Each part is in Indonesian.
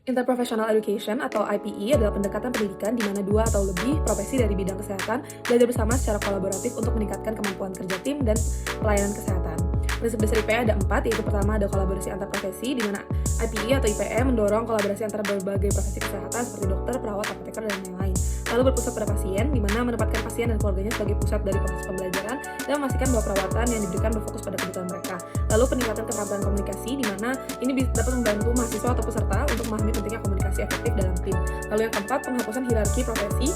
Interprofessional Education atau IPE adalah pendekatan pendidikan di mana dua atau lebih profesi dari bidang kesehatan belajar bersama secara kolaboratif untuk meningkatkan kemampuan kerja tim dan pelayanan kesehatan. Prinsip dasar IPE ada 4, yaitu pertama ada kolaborasi antar profesi, di mana IPE atau IPE mendorong kolaborasi antara berbagai profesi kesehatan seperti dokter, perawat, apoteker, dan lain-lain. Lalu berpusat pada pasien, di mana menempatkan pasien dan keluarganya sebagai pusat dari proses pembelajaran dan memastikan bahwa perawatan yang diberikan berfokus pada kebutuhan mereka. Lalu peningkatan keterampilan komunikasi, di mana ini dapat membantu mahasiswa atau peserta untuk memahami pentingnya komunikasi efektif dalam tim. Lalu yang keempat, penghapusan hierarki profesi,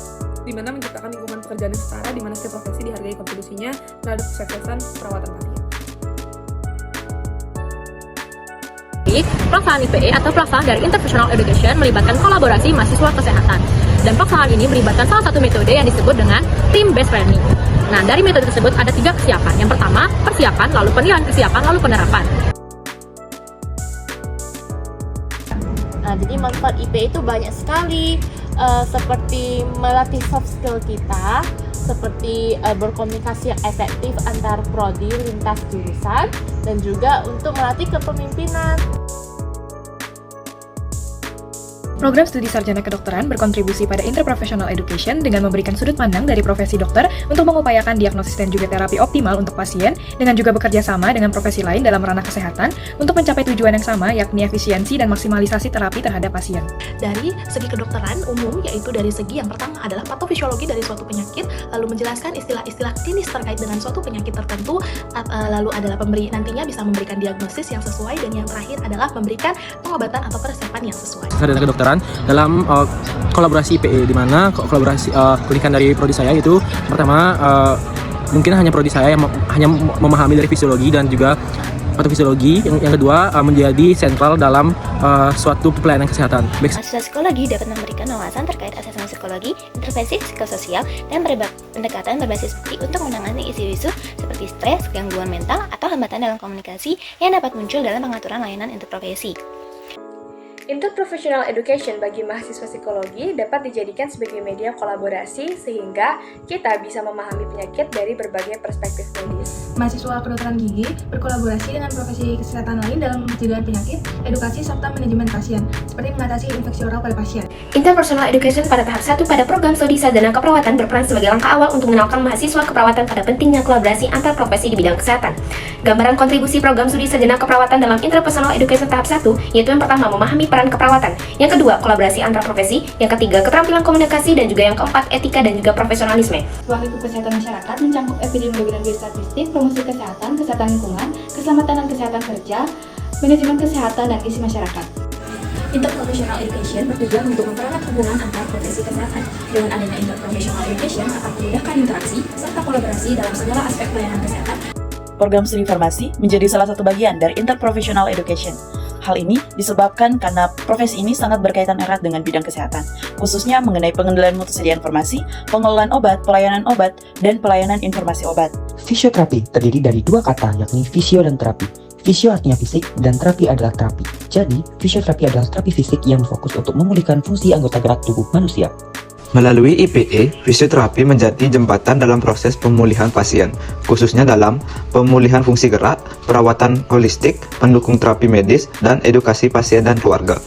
di mana menciptakan lingkungan pekerjaan yang setara, di mana setiap profesi dihargai kontribusinya terhadap kesuksesan perawatan pasien. Pelaksanaan IPE atau pelaksanaan dari Interprofessional Education melibatkan kolaborasi mahasiswa kesehatan. Dan pelaksanaan ini melibatkan salah satu metode yang disebut dengan team-based learning. Nah, dari metode tersebut ada 3 kesiapan. Yang pertama, persiapan, lalu penilaian kesiapan, lalu penerapan. Nah, jadi manfaat IPE itu banyak sekali, seperti melatih soft skill kita, seperti berkomunikasi yang efektif antar prodi lintas jurusan, dan juga untuk melatih kepemimpinan. Program studi sarjana kedokteran berkontribusi pada interprofessional education dengan memberikan sudut pandang dari profesi dokter untuk mengupayakan diagnosis dan juga terapi optimal untuk pasien, dengan juga bekerja sama dengan profesi lain dalam ranah kesehatan untuk mencapai tujuan yang sama, yakni efisiensi dan maksimalisasi terapi terhadap pasien. Dari segi kedokteran umum, yaitu dari segi yang pertama adalah patofisiologi dari suatu penyakit, lalu menjelaskan istilah-istilah klinis terkait dengan suatu penyakit tertentu, lalu adalah nantinya bisa memberikan diagnosis yang sesuai, dan yang terakhir adalah memberikan pengobatan atau persiapan yang sesuai. Sarjana kedokteran dalam kolaborasi IPE, di mana kolaborasi pendidikan dari prodi saya itu pertama mungkin hanya prodi saya yang hanya memahami dari fisiologi dan juga patofisiologi. Yang kedua menjadi sentral dalam suatu pelayanan kesehatan. Mahasiswa psikologi dapat memberikan wawasan terkait asesmen psikologi, intervensi psikososial, dan pendekatan berbasis bukti untuk menangani isu-isu seperti stres, gangguan mental, atau hambatan dalam komunikasi yang dapat muncul dalam pengaturan layanan interprofesi. Interprofessional education bagi mahasiswa psikologi dapat dijadikan sebagai media kolaborasi sehingga kita bisa memahami penyakit dari berbagai perspektif medis. Mahasiswa kedokteran gigi berkolaborasi dengan profesi kesehatan lain dalam pencegahan penyakit, edukasi, serta manajemen pasien, seperti mengatasi infeksi oral pada pasien. Interpersonal education pada tahap 1 pada program studi sarjana keperawatan berperan sebagai langkah awal untuk mengenalkan mahasiswa keperawatan pada pentingnya kolaborasi antar profesi di bidang kesehatan. Gambaran kontribusi program studi sarjana keperawatan dalam interpersonal education tahap 1, yaitu yang pertama, memahami peran keperawatan, yang kedua, kolaborasi antar profesi, yang ketiga, keterampilan komunikasi, dan juga yang keempat, etika dan juga profesionalisme. Ruang lingkup kesehatan masyarakat mencakup epidemiologi dan biostatistik, promosi kesehatan, kesehatan lingkungan, keselamatan dan kesehatan kerja, manajemen kesehatan dan gizi masyarakat. Interprofessional education bertujuan untuk mempererat hubungan antar profesi kesehatan. Dengan adanya interprofessional education akan memudahkan interaksi serta kolaborasi dalam segala aspek pelayanan kesehatan. Program studi farmasi menjadi salah satu bagian dari interprofessional education. Hal ini disebabkan karena profesi ini sangat berkaitan erat dengan bidang kesehatan, khususnya mengenai pengendalian mutu sedia informasi, pengelolaan obat, pelayanan obat, dan pelayanan informasi obat. Fisioterapi terdiri dari 2 kata, yakni fisio dan terapi. Fisio artinya fisik, dan terapi adalah terapi. Jadi, fisioterapi adalah terapi fisik yang fokus untuk memulihkan fungsi anggota gerak tubuh manusia. Melalui IPE, fisioterapi menjadi jembatan dalam proses pemulihan pasien, khususnya dalam pemulihan fungsi gerak, perawatan holistik, pendukung terapi medis, dan edukasi pasien dan keluarga.